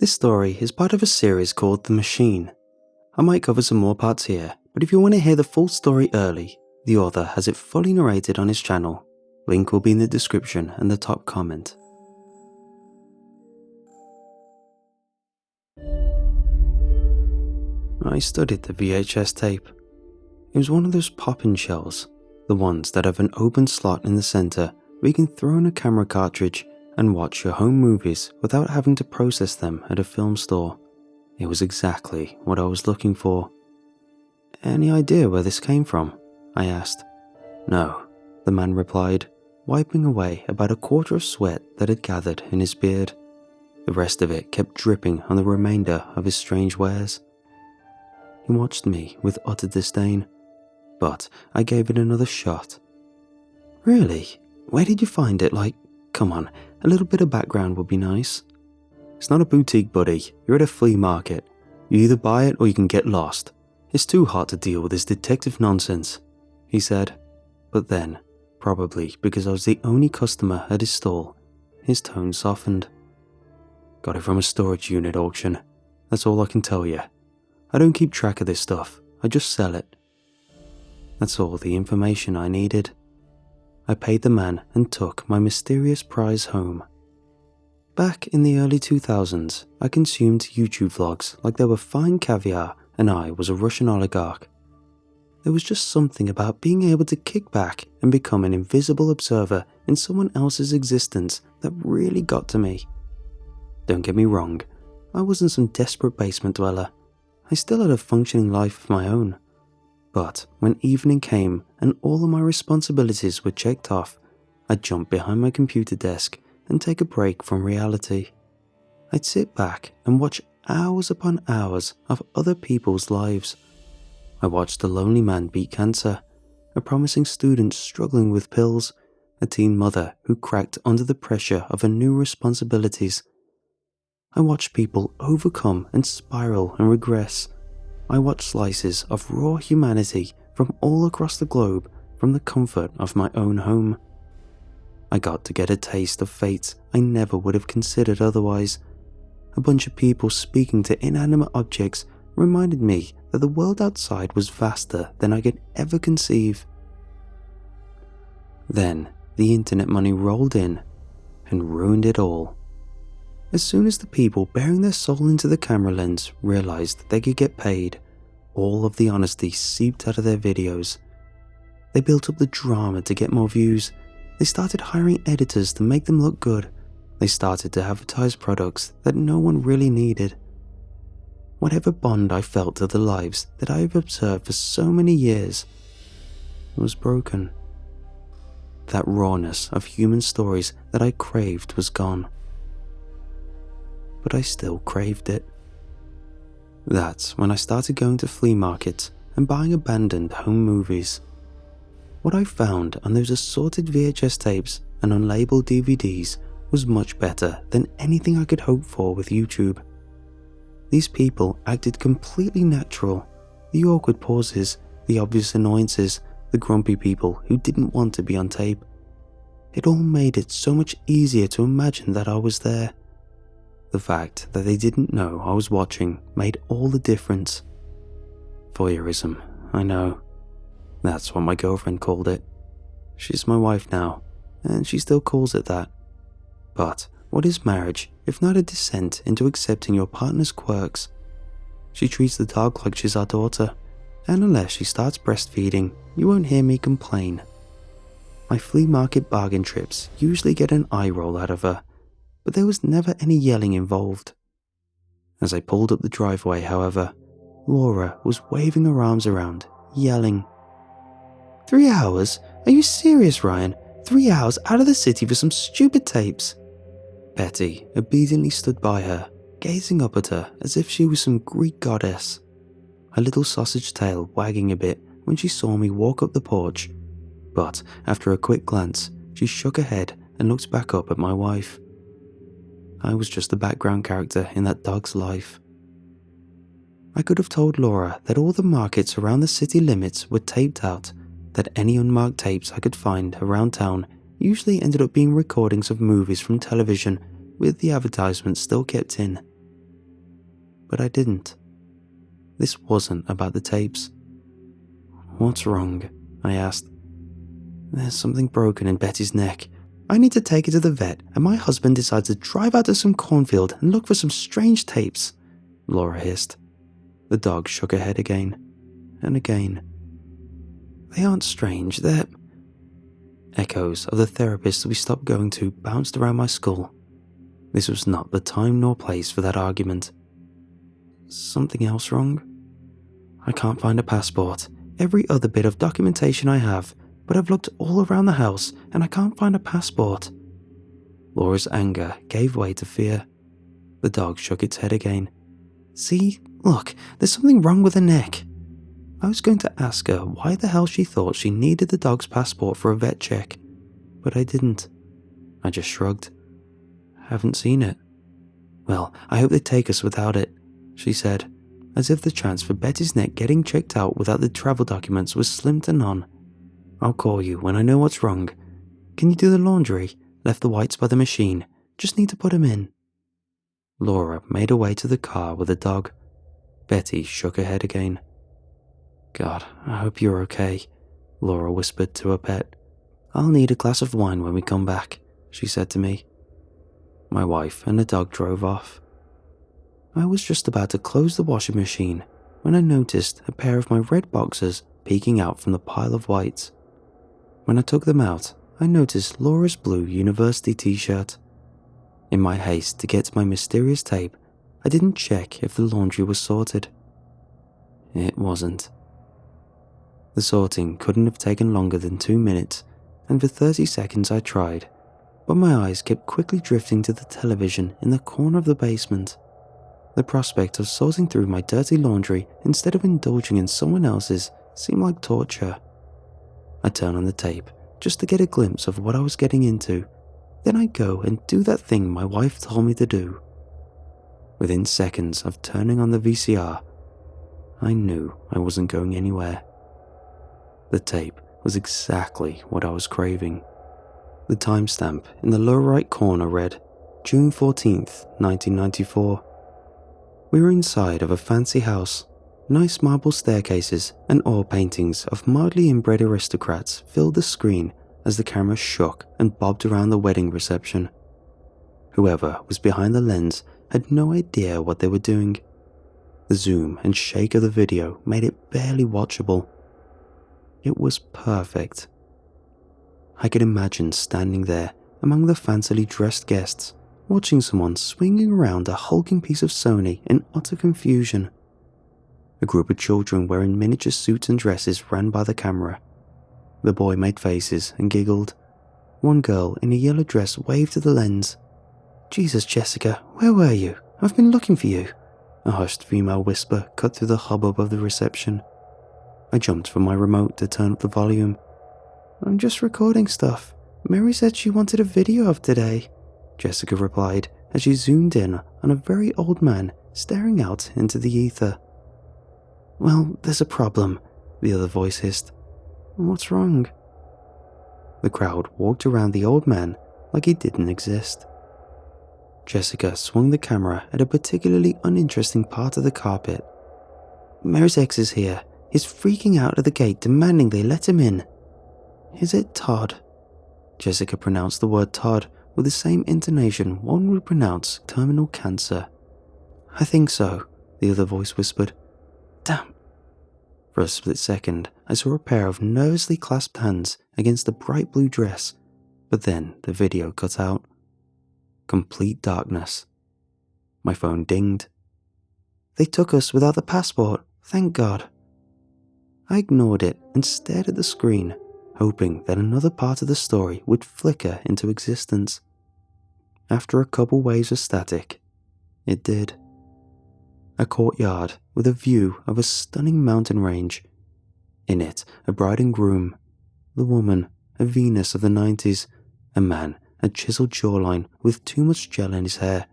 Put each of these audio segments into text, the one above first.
This story is part of a series called The Machine. I might cover some more parts here, but if you want to hear the full story early, the author has it fully narrated on his channel. Link will be in the description and the top comment. I studied the VHS tape. It was one of those pop-in shells, the ones that have an open slot in the center where you can throw in a camera cartridge and watch your home movies without having to process them at a film store. It was exactly what I was looking for. Any idea where this came from? I asked. No, the man replied, wiping away about a quarter of sweat that had gathered in his beard. The rest of it kept dripping on the remainder of his strange wares. He watched me with utter disdain, but I gave it another shot. Really? Where did you find it? Come on, a little bit of background would be nice. It's not a boutique, buddy. You're at a flea market. You either buy it or you can get lost. It's too hard to deal with this detective nonsense, he said. But then, probably because I was the only customer at his stall, his tone softened. Got it from a storage unit auction. That's all I can tell you. I don't keep track of this stuff. I just sell it. That's all the information I needed. I paid the man and took my mysterious prize home. Back in the early 2000s, I consumed YouTube vlogs like they were fine caviar and I was a Russian oligarch. There was just something about being able to kick back and become an invisible observer in someone else's existence that really got to me. Don't get me wrong, I wasn't some desperate basement dweller. I still had a functioning life of my own. But when evening came and all of my responsibilities were checked off, I'd jump behind my computer desk and take a break from reality. I'd sit back and watch hours upon hours of other people's lives. I watched a lonely man beat cancer, a promising student struggling with pills, a teen mother who cracked under the pressure of her new responsibilities. I watched people overcome and spiral and regress. I watched slices of raw humanity from all across the globe from the comfort of my own home. I got to get a taste of fates I never would have considered otherwise. A bunch of people speaking to inanimate objects reminded me that the world outside was vaster than I could ever conceive. Then the internet money rolled in and ruined it all. As soon as the people bearing their soul into the camera lens realized they could get paid, all of the honesty seeped out of their videos. They built up the drama to get more views. They started hiring editors to make them look good. They started to advertise products that no one really needed. Whatever bond I felt to the lives that I have observed for so many years was broken. That rawness of human stories that I craved was gone. But I still craved it. That's when I started going to flea markets and buying abandoned home movies. What I found on those assorted VHS tapes and unlabeled DVDs was much better than anything I could hope for with YouTube. These people acted completely natural. The awkward pauses, the obvious annoyances, the grumpy people who didn't want to be on tape. It all made it so much easier to imagine that I was there. The fact that they didn't know I was watching made all the difference. Voyeurism, I know. That's what my girlfriend called it. She's my wife now, and she still calls it that. But what is marriage if not a descent into accepting your partner's quirks? She treats the dog like she's our daughter, and unless she starts breastfeeding, you won't hear me complain. My flea market bargain trips usually get an eye roll out of her, but there was never any yelling involved. As I pulled up the driveway, however, Laura was waving her arms around, yelling. 3 hours? Are you serious, Ryan? 3 hours out of the city for some stupid tapes? Betty obediently stood by her, gazing up at her as if she was some Greek goddess, her little sausage tail wagging a bit when she saw me walk up the porch. But after a quick glance, she shook her head and looked back up at my wife. I was just a background character in that dog's life. I could have told Laura that all the markets around the city limits were taped out, that any unmarked tapes I could find around town usually ended up being recordings of movies from television with the advertisements still kept in. but I didn't. This wasn't about the tapes. "What's wrong?" I asked. "There's something broken in Betty's neck. I need to take her to the vet, and my husband decides to drive out to some cornfield and look for some strange tapes," Laura hissed. The dog shook her head again and again. "They aren't strange, they're..." Echoes of the therapist we stopped going to bounced around my skull. This was not the time nor place for that argument. "Something else wrong? I can't find a passport. Every other bit of documentation I have, but I've looked all around the house and I can't find a passport." Laura's anger gave way to fear. The dog shook its head again. "See, look, there's something wrong with her neck." I was going to ask her why the hell she thought she needed the dog's passport for a vet check, but I didn't. I just shrugged. "Haven't seen it." "Well, I hope they take us without it," she said, as if the chance for Betty's neck getting checked out without the travel documents was slim to none. "I'll call you when I know what's wrong. Can you do the laundry? Left the whites by the machine. Just need to put them in." Laura made her way to the car with the dog. Betty shook her head again. "God, I hope you're okay," Laura whispered to her pet. "I'll need a glass of wine when we come back," she said to me. My wife and the dog drove off. I was just about to close the washing machine when I noticed a pair of my red boxers peeking out from the pile of whites. When I took them out, I noticed Laura's blue university t-shirt. In my haste to get to my mysterious tape, I didn't check if the laundry was sorted. It wasn't. The sorting couldn't have taken longer than 2 minutes, and for 30 seconds I tried, but my eyes kept quickly drifting to the television in the corner of the basement. The prospect of sorting through my dirty laundry instead of indulging in someone else's seemed like torture. I turned on the tape just to get a glimpse of what I was getting into, then I'd go and do that thing my wife told me to do. Within seconds of turning on the VCR, I knew I wasn't going anywhere. The tape was exactly what I was craving. The timestamp in the lower right corner read, June 14th, 1994. We were inside of a fancy house. Nice marble staircases and oil paintings of mildly inbred aristocrats filled the screen as the camera shook and bobbed around the wedding reception. Whoever was behind the lens had no idea what they were doing. The zoom and shake of the video made it barely watchable. It was perfect. I could imagine standing there among the fancily dressed guests, watching someone swinging around a hulking piece of Sony in utter confusion. A group of children wearing miniature suits and dresses ran by the camera. The boy made faces and giggled. One girl in a yellow dress waved to the lens. "Jesus, Jessica, where were you? I've been looking for you," a hushed female whisper cut through the hubbub of the reception. I jumped for my remote to turn up the volume. "I'm just recording stuff. Mary said she wanted a video of today," Jessica replied as she zoomed in on a very old man staring out into the ether. "Well, there's a problem," the other voice hissed. "What's wrong?" The crowd walked around the old man like he didn't exist. Jessica swung the camera at a particularly uninteresting part of the carpet. "Mary's ex is here. He's freaking out at the gate demanding they let him in." "Is it Todd?" Jessica pronounced the word Todd with the same intonation one would pronounce terminal cancer. "I think so," the other voice whispered. "Damn." For a split second, I saw a pair of nervously clasped hands against a bright blue dress, but then the video cut out. Complete darkness. My phone dinged. "They took us without the passport, thank God." I ignored it and stared at the screen, hoping that another part of the story would flicker into existence. After a couple waves of static, it did. A courtyard with a view of a stunning mountain range. In it, a bride and groom. The woman, a Venus of the 90s. A man, a chiseled jawline with too much gel in his hair.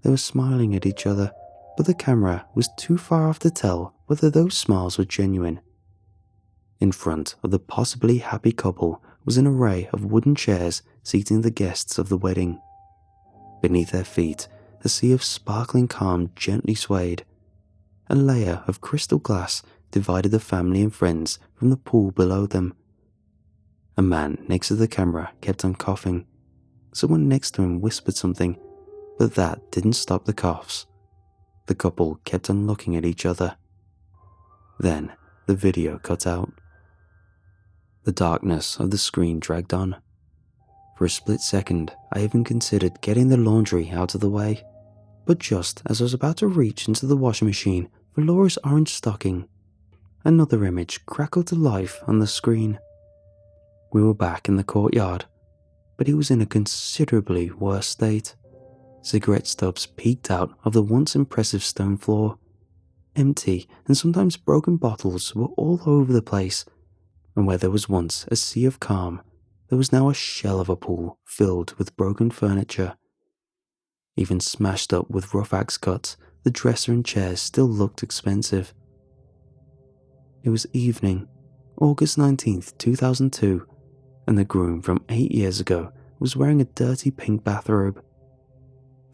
They were smiling at each other, but the camera was too far off to tell whether those smiles were genuine. In front of the possibly happy couple was an array of wooden chairs seating the guests of the wedding. Beneath their feet, a sea of sparkling calm gently swayed. A layer of crystal glass divided the family and friends from the pool below them. A man next to the camera kept on coughing. Someone next to him whispered something, but that didn't stop the coughs. The couple kept on looking at each other. Then the video cut out. The darkness of the screen dragged on. For a split second, I even considered getting the laundry out of the way. But just as I was about to reach into the washing machine for Laura's orange stocking, another image crackled to life on the screen. We were back in the courtyard, but it was in a considerably worse state. Cigarette stubs peeked out of the once impressive stone floor. Empty and sometimes broken bottles were all over the place, and where there was once a sea of calm, there was now a shell of a pool filled with broken furniture. Even smashed up with rough axe cuts, the dresser and chairs still looked expensive. It was evening, August 19th, 2002, and the groom from 8 years ago was wearing a dirty pink bathrobe.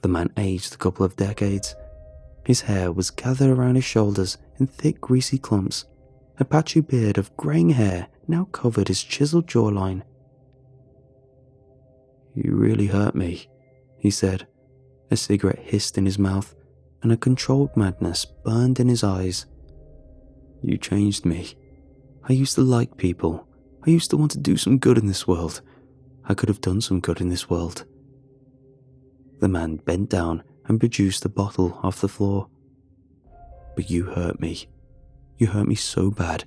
The man aged a couple of decades. His hair was gathered around his shoulders in thick greasy clumps. A patchy beard of greying hair now covered his chiseled jawline. "You really hurt me," he said. A cigarette hissed in his mouth, and a controlled madness burned in his eyes. "You changed me. I used to like people. I used to want to do some good in this world. I could have done some good in this world." The man bent down and produced a bottle off the floor. "But you hurt me. You hurt me so bad.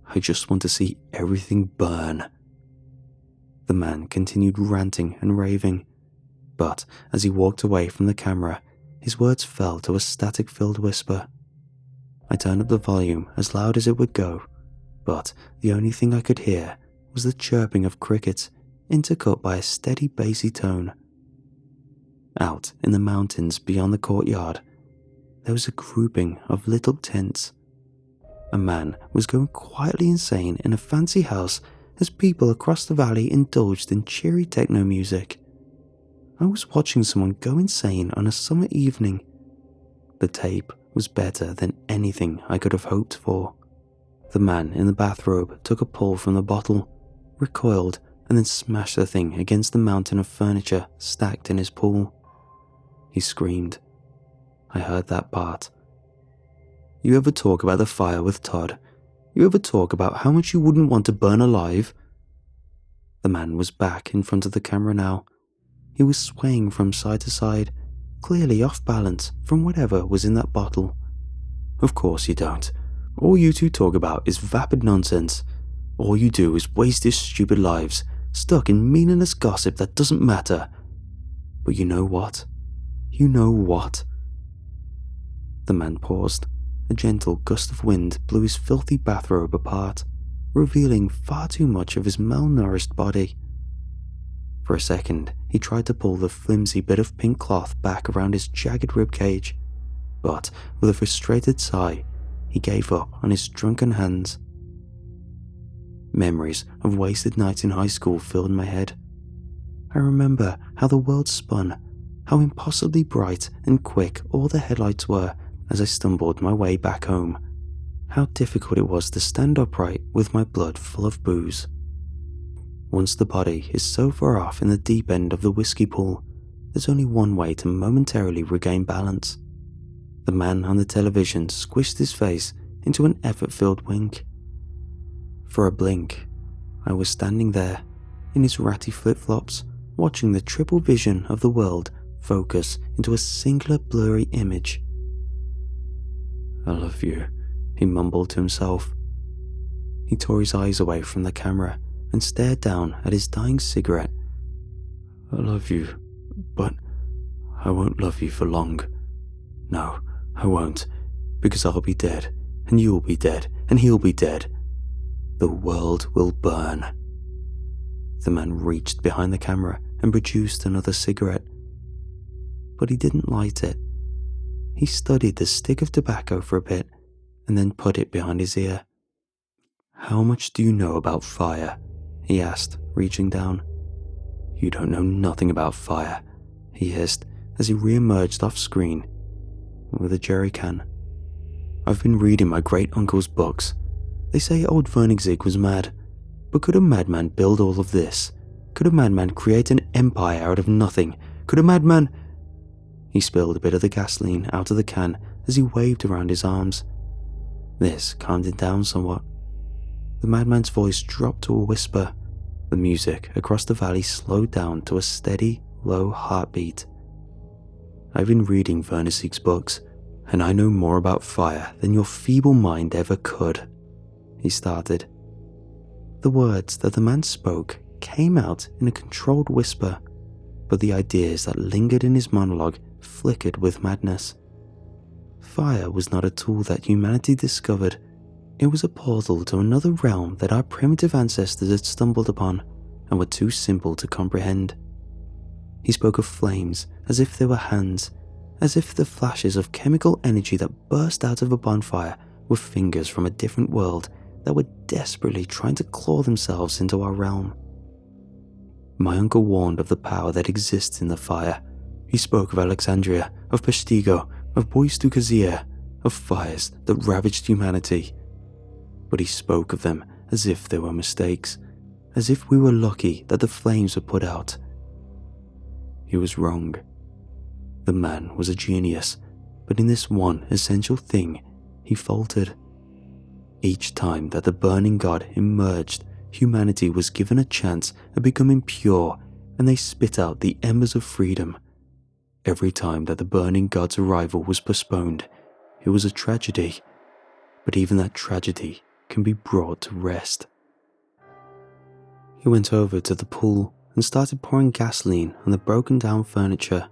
I just want to see everything burn." The man continued ranting and raving, but as he walked away from the camera, his words fell to a static-filled whisper. I turned up the volume as loud as it would go, but the only thing I could hear was the chirping of crickets, intercut by a steady bassy tone. Out in the mountains beyond the courtyard, there was a grouping of little tents. A man was going quietly insane in a fancy house as people across the valley indulged in cheery techno music. I was watching someone go insane on a summer evening. The tape was better than anything I could have hoped for. The man in the bathrobe took a pull from the bottle, recoiled, and then smashed the thing against the mountain of furniture stacked in his pool. He screamed. I heard that part. "You ever talk about the fire with Todd? You ever talk about how much you wouldn't want to burn alive?" The man was back in front of the camera now. He was swaying from side to side, clearly off balance from whatever was in that bottle. "Of course you don't. All you two talk about is vapid nonsense. All you do is waste your stupid lives, stuck in meaningless gossip that doesn't matter. But you know what? You know what?" The man paused. A gentle gust of wind blew his filthy bathrobe apart, revealing far too much of his malnourished body. For a second, he tried to pull the flimsy bit of pink cloth back around his jagged ribcage, but with a frustrated sigh, he gave up on his drunken hands. Memories of wasted nights in high school filled my head. I remember how the world spun, how impossibly bright and quick all the headlights were as I stumbled my way back home, how difficult it was to stand upright with my blood full of booze. Once the body is so far off in the deep end of the whiskey pool, there's only one way to momentarily regain balance. The man on the television squished his face into an effort-filled wink. For a blink, I was standing there, in his ratty flip-flops, watching the triple vision of the world focus into a singular blurry image. "I love you," he mumbled to himself. He tore his eyes away from the camera and stared down at his dying cigarette. "I love you, but I won't love you for long. No, I won't, because I'll be dead, and you'll be dead, and he'll be dead. The world will burn." The man reached behind the camera and produced another cigarette, but he didn't light it. He studied the stick of tobacco for a bit and then put it behind his ear. "How much do you know about fire?" he asked, reaching down. "You don't know nothing about fire," he hissed, as he re-emerged off screen with a jerry can. I've been reading my great-uncle's books. They say old Vernigzig was mad, but could a madman build all of this? Could a madman create an empire out of nothing? Could a madman... He spilled a bit of the gasoline out of the can as he waved around his arms. This calmed him down somewhat. The madman's voice dropped to a whisper. The music across the valley slowed down to a steady, low heartbeat. I've been reading Vernigzig's books, and I know more about fire than your feeble mind ever could, he started. The words that the man spoke came out in a controlled whisper, but the ideas that lingered in his monologue flickered with madness. Fire was not a tool that humanity discovered. It was a portal to another realm that our primitive ancestors had stumbled upon and were too simple to comprehend. He spoke of flames as if they were hands, as if the flashes of chemical energy that burst out of a bonfire were fingers from a different world that were desperately trying to claw themselves into our realm. My uncle warned of the power that exists in the fire. He spoke of Alexandria, of Peshtigo, of Bois-du-Kazir, of fires that ravaged humanity. But he spoke of them as if they were mistakes, as if we were lucky that the flames were put out. He was wrong. The man was a genius, but in this one essential thing, he faltered. Each time that the burning god emerged, humanity was given a chance of becoming pure, and they spit out the embers of freedom. Every time that the burning god's arrival was postponed, it was a tragedy, but even that tragedy can be brought to rest. He went over to the pool and started pouring gasoline on the broken down furniture.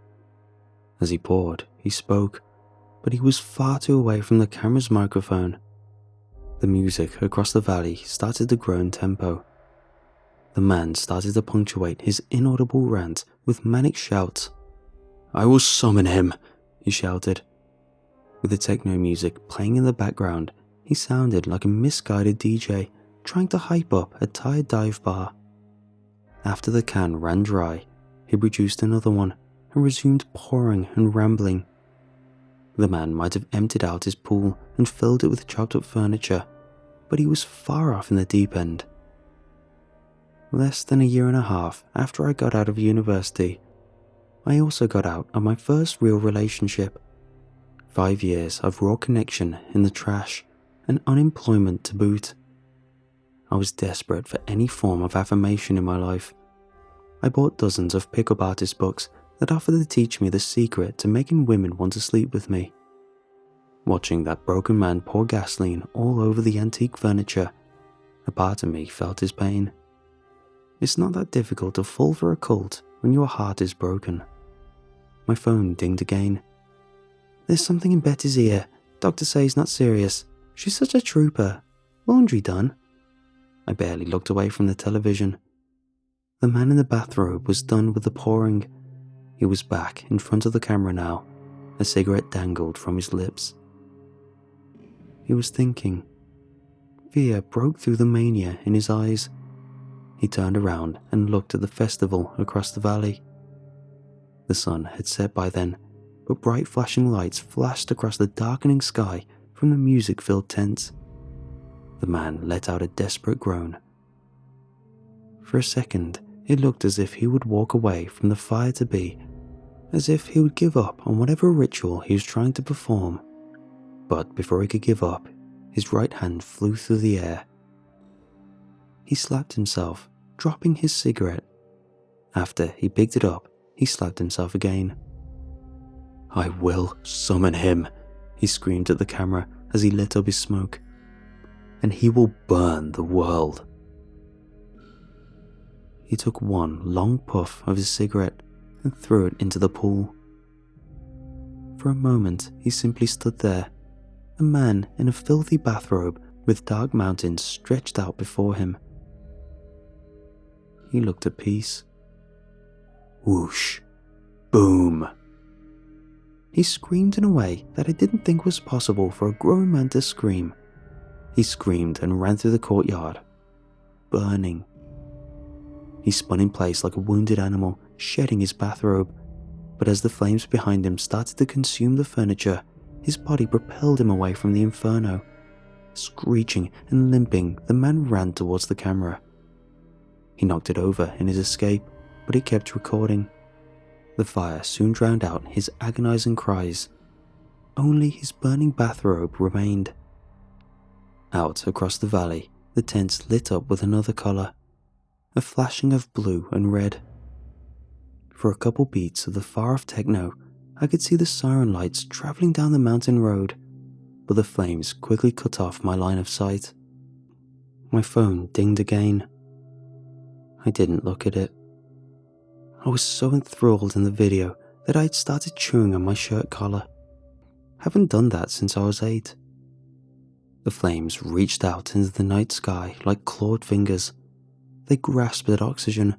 As he poured, he spoke, but he was far too away from the camera's microphone. The music across the valley started to grow in tempo. The man started to punctuate his inaudible rant with manic shouts. "I will summon him," he shouted. With the techno music playing in the background, he sounded like a misguided DJ trying to hype up a tired dive bar. After the can ran dry, he produced another one and resumed pouring and rambling. The man might have emptied out his pool and filled it with chopped up furniture, but he was far off in the deep end. Less than a year and a half after I got out of university, I also got out of my first real relationship. 5 years of raw connection in the trash and unemployment to boot. I was desperate for any form of affirmation in my life. I bought dozens of pickup artist books that offered to teach me the secret to making women want to sleep with me. Watching that broken man pour gasoline all over the antique furniture, a part of me felt his pain. It's not that difficult to fall for a cult when your heart is broken. My phone dinged again. "There's something in Betty's ear. Doctor says not serious. She's such a trooper. Laundry done?" I barely looked away from the television. The man in the bathrobe was done with the pouring. He was back in front of the camera now. A cigarette dangled from his lips. He was thinking. Fear broke through the mania in his eyes. He turned around and looked at the festival across the valley. The sun had set by then, but bright flashing lights flashed across the darkening sky from the music-filled tents. The man let out a desperate groan. For a second, it looked as if he would walk away from the fire to be, as if he would give up on whatever ritual he was trying to perform. But before he could give up, his right hand flew through the air. He slapped himself, dropping his cigarette. After he picked it up, he slapped himself again. "I will summon him," he screamed at the camera as he lit up his smoke. "And he will burn the world." He took one long puff of his cigarette and threw it into the pool. For a moment, he simply stood there, a man in a filthy bathrobe with dark mountains stretched out before him. He looked at peace. Whoosh. Boom. He screamed in a way that I didn't think was possible for a grown man to scream. He screamed and ran through the courtyard, burning. He spun in place like a wounded animal, shedding his bathrobe, but as the flames behind him started to consume the furniture, his body propelled him away from the inferno. Screeching and limping, the man ran towards the camera. He knocked it over in his escape, but he kept recording. The fire soon drowned out his agonizing cries. Only his burning bathrobe remained. Out across the valley, the tents lit up with another color, a flashing of blue and red. For a couple beats of the far-off techno, I could see the siren lights traveling down the mountain road, but the flames quickly cut off my line of sight. My phone dinged again. I didn't look at it. I was so enthralled in the video that I had started chewing on my shirt collar. Haven't done that since I was 8. The flames reached out into the night sky like clawed fingers. They grasped at oxygen,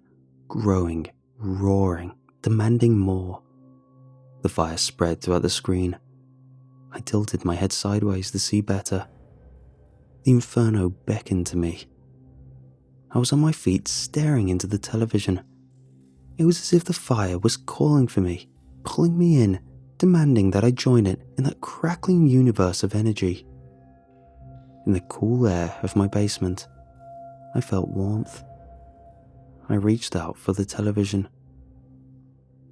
growing, roaring, demanding more. The fire spread throughout the screen. I tilted my head sideways to see better. The inferno beckoned to me. I was on my feet staring into the television. It was as if the fire was calling for me, pulling me in, demanding that I join it in that crackling universe of energy. In the cool air of my basement, I felt warmth. I reached out for the television.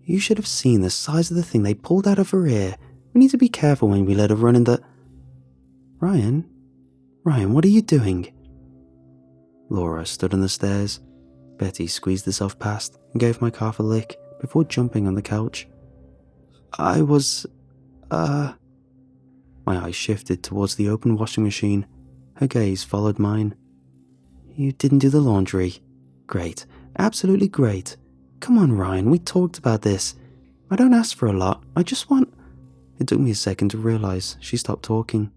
You should have seen the size of the thing they pulled out of her ear. We need to be careful when we let her run in the... Ryan, what are you doing? Laura stood on the stairs. Betty squeezed herself past and gave my calf a lick before jumping on the couch. I was... My eyes shifted towards the open washing machine. Her gaze followed mine. You didn't do the laundry. Great. Absolutely great. Come on, Ryan, we talked about this. I don't ask for a lot. I just want... It took me a second to realize she stopped talking.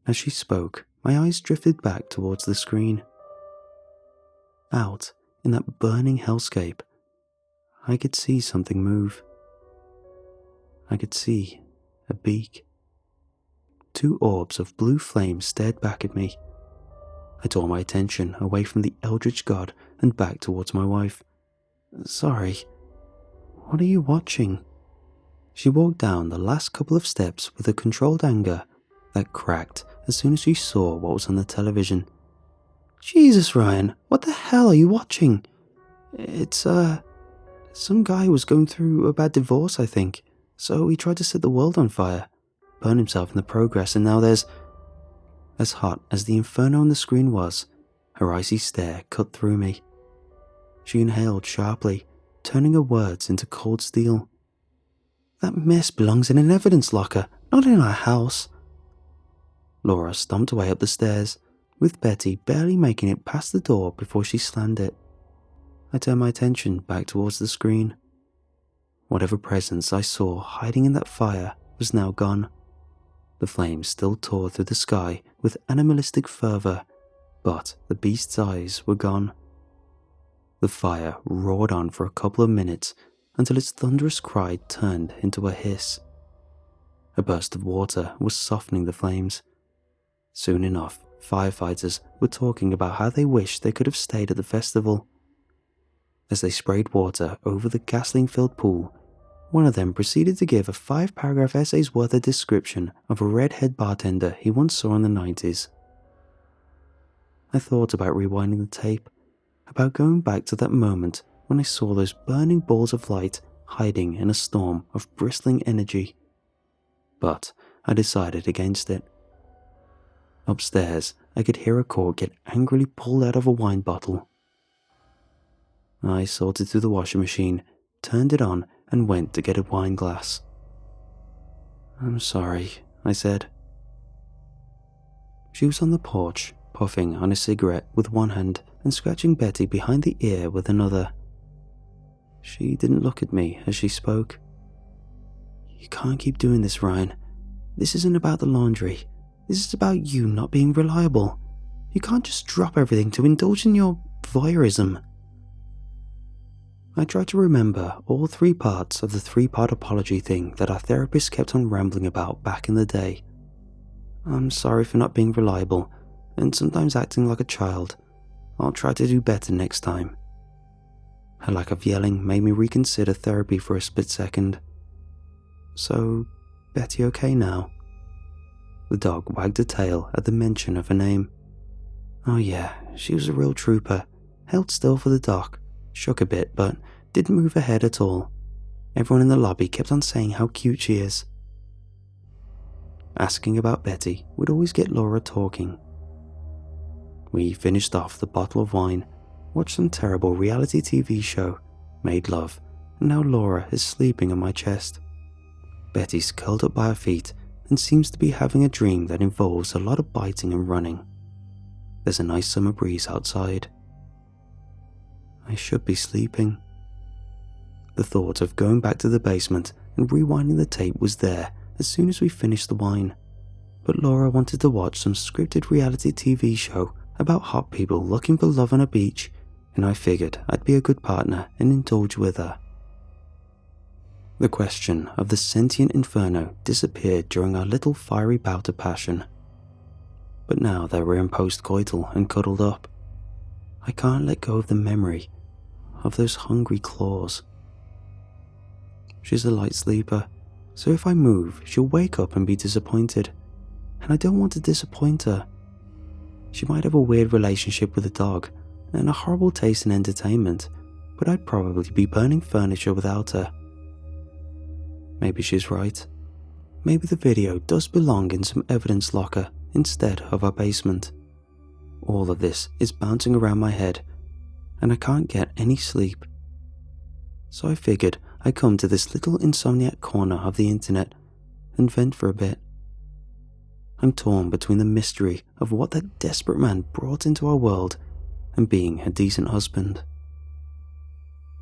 As she spoke, my eyes drifted back towards the screen. Out, in that burning hellscape, I could see something move. I could see a beak. 2 orbs of blue flame stared back at me. I tore my attention away from the eldritch god and back towards my wife. Sorry, what are you watching? She walked down the last couple of steps with a controlled anger that cracked as soon as she saw what was on the television. Jesus, Ryan, what the hell are you watching? It's, some guy was going through a bad divorce, I think, so he tried to set the world on fire, burn himself in the progress, and now there's... As hot as the inferno on the screen was, her icy stare cut through me. She inhaled sharply, turning her words into cold steel. That mess belongs in an evidence locker, not in our house. Laura stomped away up the stairs, with Betty barely making it past the door before she slammed it. I turned my attention back towards the screen. Whatever presence I saw hiding in that fire was now gone. The flames still tore through the sky with animalistic fervor, but the beast's eyes were gone. The fire roared on for a couple of minutes until its thunderous cry turned into a hiss. A burst of water was softening the flames. Soon enough, firefighters were talking about how they wished they could have stayed at the festival. As they sprayed water over the gasoline-filled pool, one of them proceeded to give a 5-paragraph essay's worth of description of a redhead bartender he once saw in the 90s. I thought about rewinding the tape, about going back to that moment when I saw those burning balls of light hiding in a storm of bristling energy. But I decided against it. Upstairs, I could hear a cork get angrily pulled out of a wine bottle. I sorted through the washing machine, turned it on, and went to get a wine glass. I'm sorry, I said. She was on the porch, puffing on a cigarette with one hand and scratching Betty behind the ear with another. She didn't look at me as she spoke. You can't keep doing this, Ryan. This isn't about the laundry. This is about you not being reliable. You can't just drop everything to indulge in your voyeurism. I tried to remember all 3 parts of the 3-part apology thing that our therapist kept on rambling about back in the day. I'm sorry for not being reliable, and sometimes acting like a child. I'll try to do better next time. Her lack of yelling made me reconsider therapy for a split second. So, Betty okay now? The dog wagged a tail at the mention of her name. Oh yeah, she was a real trooper, held still for the doc, shook a bit but didn't move her head at all. Everyone in the lobby kept on saying how cute she is. Asking about Betty would always get Laura talking. We finished off the bottle of wine, watched some terrible reality TV show, made love, and now Laura is sleeping on my chest. Betty's curled up by her feet and seems to be having a dream that involves a lot of biting and running. There's a nice summer breeze outside. I should be sleeping. The thought of going back to the basement and rewinding the tape was there as soon as we finished the wine, but Laura wanted to watch some scripted reality TV show about hot people looking for love on a beach, and I figured I'd be a good partner and indulge with her. The question of the sentient inferno disappeared during our little fiery bout of passion. But now that we're in post-coital and cuddled up, I can't let go of the memory of those hungry claws. She's a light sleeper, so if I move, she'll wake up and be disappointed, and I don't want to disappoint her. She might have a weird relationship with a dog and a horrible taste in entertainment, but I'd probably be burning furniture without her. Maybe she's right. Maybe the video does belong in some evidence locker instead of our basement. All of this is bouncing around my head, and I can't get any sleep. So I figured I'd come to this little insomniac corner of the internet and vent for a bit. I'm torn between the mystery of what that desperate man brought into our world and being a decent husband.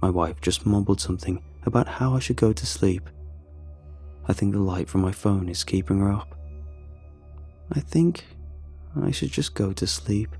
My wife just mumbled something about how I should go to sleep. I think the light from my phone is keeping her up. I think I should just go to sleep.